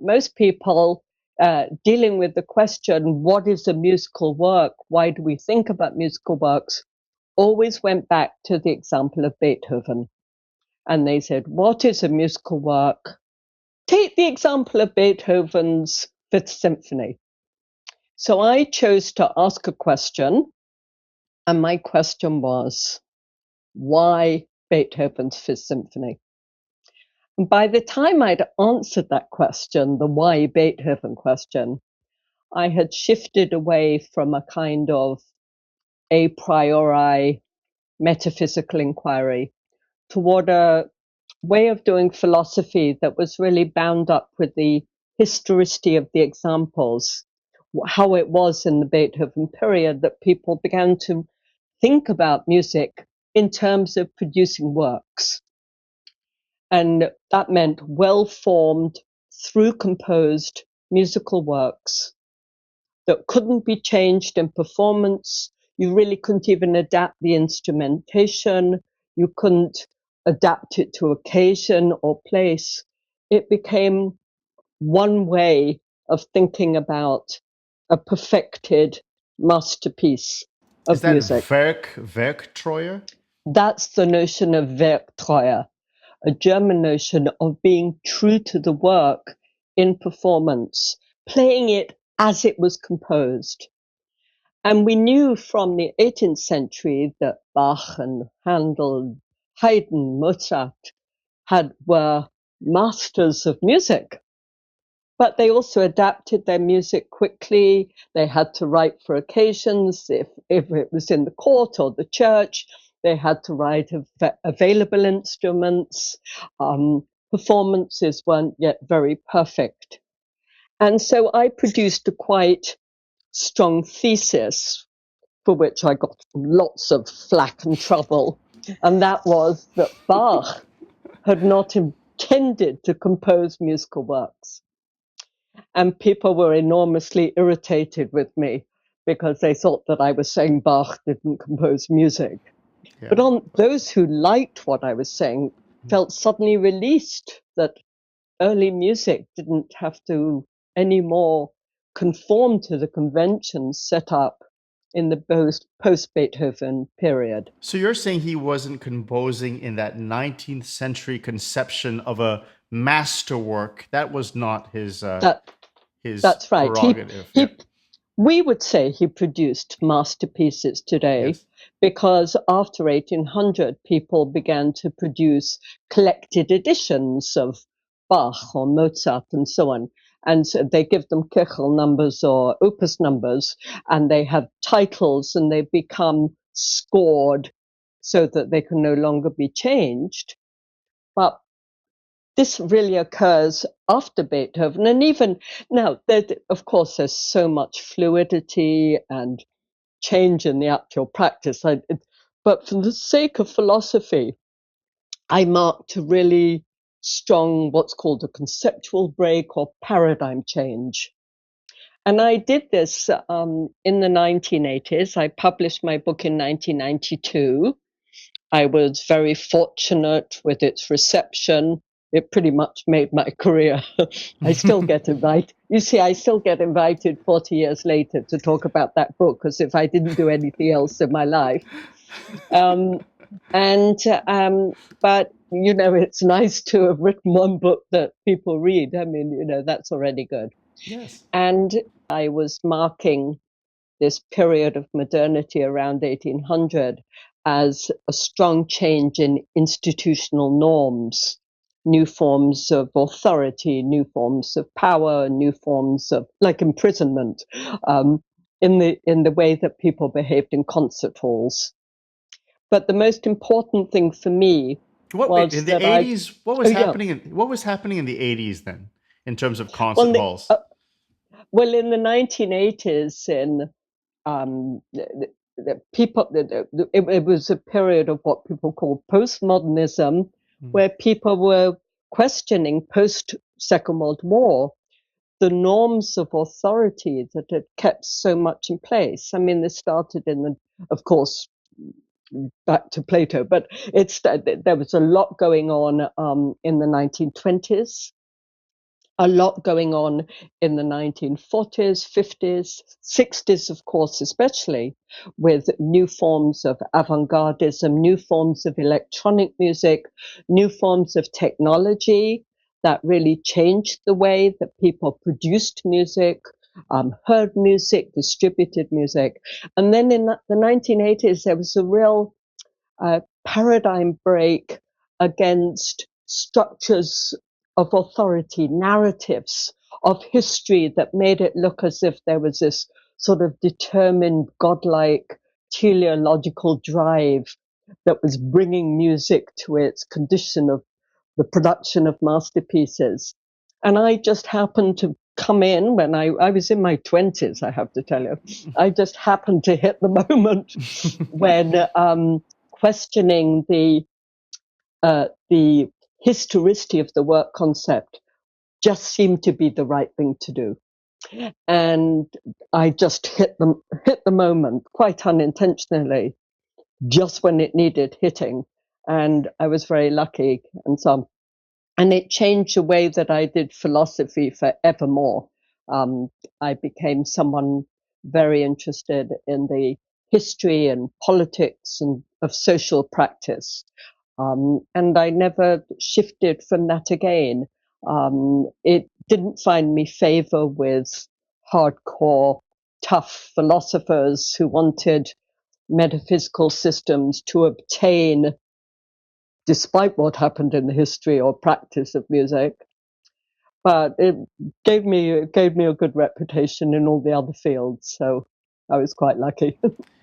most people dealing with the question, what is a musical work? Why do we think about musical works? Always went back to the example of Beethoven. And they said, what is a musical work? Take the example of Beethoven's Fifth Symphony. So I chose to ask a question, and my question was, why Beethoven's Fifth Symphony? And by the time I'd answered that question, the why Beethoven question, I had shifted away from a kind of a priori metaphysical inquiry toward a way of doing philosophy that was really bound up with the historicity of the examples, how it was in the Beethoven period that people began to think about music in terms of producing works. And that meant well-formed, through-composed musical works that couldn't be changed in performance. You really couldn't even adapt the instrumentation. You couldn't adapt it to occasion or place. It became one way of thinking about a perfected masterpiece Is of that music. Werktreue? That's the notion of Werktreue, a German notion of being true to the work in performance, playing it as it was composed. And we knew from the 18th century that Bach and Handel, Haydn, Mozart were masters of music. But they also adapted their music quickly. They had to write for occasions. If it was in the court or the church, they had to write available instruments. Performances weren't yet very perfect. And so I produced a quite strong thesis for which I got lots of flack and trouble. And that was that Bach had not intended to compose musical works. And people were enormously irritated with me because they thought that I was saying Bach didn't compose music. Yeah. But on those who liked what I was saying felt suddenly released that early music didn't have to anymore conform to the conventions set up in the post-Beethoven period. So you're saying he wasn't composing in that 19th century conception of a masterwork. That was not his that's right. prerogative. We would say he produced masterpieces today, yes, because after 1800, people began to produce collected editions of Bach or Mozart and so on. And so they give them Köchel numbers or opus numbers, and they have titles, and they become scored so that they can no longer be changed. But this really occurs after Beethoven. And even now, of course, there's so much fluidity and change in the actual practice. But for the sake of philosophy, I marked a really strong, what's called a conceptual break or paradigm change. And I did this in the 1980s. I published my book in 1992. I was very fortunate with its reception. It pretty much made my career. I still get invited. You see, I still get invited 40 years later to talk about that book, as if I didn't do anything else in my life. But, you know, it's nice to have written one book that people read. I mean, you know, that's already good. Yes. And I was marking this period of modernity around 1800 as a strong change in institutional norms, new forms of authority, new forms of power, new forms of, like, imprisonment, in the way that people behaved in concert halls. But the most important thing for me was in the 80s. What was happening? What was happening in the 80s then, in terms of concert halls? Well, in the 1980s, it was a period of what people call postmodernism, where people were questioning post-Second World War the norms of authority that had kept so much in place. I mean, this started of course, back to Plato, but there was a lot going on in the 1920s. a lot going on in the 1940s, 50s, 60s, of course, especially, with new forms of avant-gardism, new forms of electronic music, new forms of technology that really changed the way that people produced music, heard music, distributed music. And then in the 1980s, there was a real paradigm break against structures of authority, narratives of history that made it look as if there was this sort of determined, godlike, teleological drive that was bringing music to its condition of the production of masterpieces. And I just happened to come in when I was in my 20s, I have to tell you. I just happened to hit the moment when questioning the historicity of the work concept just seemed to be the right thing to do. And I just hit the moment quite unintentionally, just when it needed hitting. And I was very lucky. And it changed the way that I did philosophy forevermore. I became someone very interested in the history and politics and of social practice. And I never shifted from that again. It didn't find me favor with hardcore, tough philosophers who wanted metaphysical systems to obtain despite what happened in the history or practice of music. But it gave me a good reputation in all the other fields, so I was quite lucky.